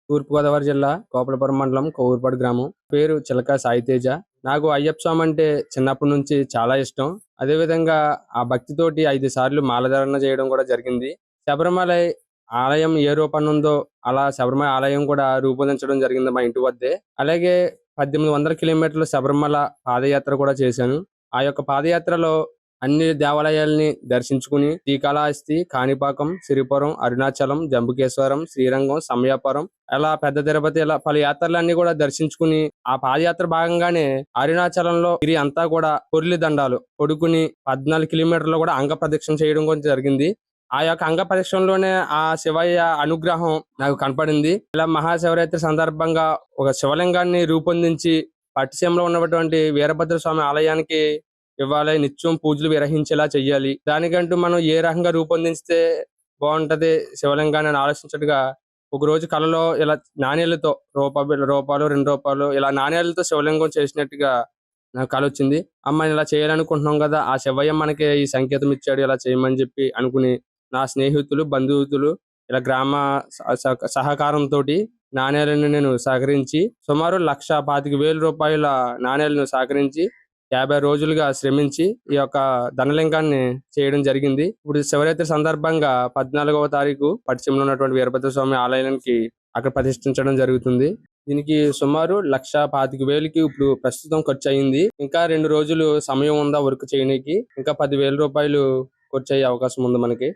తూర్పుగోదావరి జిల్లా గోపాలపురం మండలం కొవ్వూరుపాడు గ్రామం. పేరు చిలక సాయితేజ. నాకు అయ్యప్ప స్వామి అంటే చిన్నప్పటి నుంచి చాలా ఇష్టం. అదే విధంగా ఆ భక్తితోటి 5 సార్లు మాలధారణ చేయడం కూడా జరిగింది. శబరిమల ఆలయం ఏ రూపాన ఉందో అలా శబరిమల ఆలయం కూడా రూపొందించడం జరిగింది మా ఇంటి వద్దే. అలాగే 1800 కిలోమీటర్ల శబరిమల పాదయాత్ర కూడా చేశాను. ఆ యొక్క పాదయాత్రలో అన్ని దేవాలయాల్ని దర్శించుకుని శ్రీకాళహస్తి, కాణిపాకం, సిరిపురం, అరుణాచలం, జంబుకేశ్వరం, శ్రీరంగం, సమయాపురం, అలా పెద్ద తిరుపతి, ఇలా పలు యాత్రలన్నీ కూడా దర్శించుకుని ఆ పాదయాత్ర భాగంగానే అరుణాచలంలో గిరి అంతా కూడా పొర్లి దండాలు పొడుకుని 14 కిలోమీటర్లు కూడా అంగ ప్రదక్షిణ చేయడం కూడా జరిగింది. ఆ యొక్క అంగ ప్రదక్షిణలోనే ఆ శివయ్య అనుగ్రహం నాకు కనపడింది. ఇలా మహాశివరాత్రి సందర్భంగా ఒక శివలింగాన్ని రూపొందించి పట్టిసీమలో ఉన్నటువంటి వీరభద్ర స్వామి ఆలయానికి ఇవ్వాలి, నిత్యం పూజలు నిర్వహించేలా చెయ్యాలి. దానికంటూ మనం ఏ రకంగా రూపొందిస్తే బాగుంటది శివలింగాన్ని అని ఆలోచించగా ఒక రోజు కలలో ఇలా నాణేలతో రూపాయలు, 2 రూపాయలు ఇలా నాణేలతో శివలింగం చేసినట్టుగా నాకు కల వచ్చింది. అమ్మ ఇలా చేయాలనుకుంటున్నాం కదా, ఆ శివయ్య మనకి ఈ సంకేతం ఇచ్చాడు ఇలా చేయమని చెప్పి అనుకుని నా స్నేహితులు, బంధువులు ఇలా గ్రామ సహకారంతో నాణేలను నేను సేకరించి సుమారు 1,25,000 నాణేలను సేకరించి 50 రోజులుగా శ్రమించి ఈ యొక్క ధనలింగాన్ని చేయడం జరిగింది. ఇప్పుడు శివరాత్రి సందర్భంగా 14వ తారీఖు పట్టిసీమలో ఉన్నటువంటి వీరభద్ర స్వామి ఆలయానికి అక్కడ ప్రతిష్ఠించడం జరుగుతుంది. దీనికి సుమారు 1,25,000కి ఇప్పుడు ప్రస్తుతం ఖర్చు అయింది. ఇంకా 2 రోజులు సమయం ఉందా వర్క్ చేయడానికి. ఇంకా 10,000 రూపాయలు ఖర్చు అయ్యే అవకాశం ఉంది మనకి.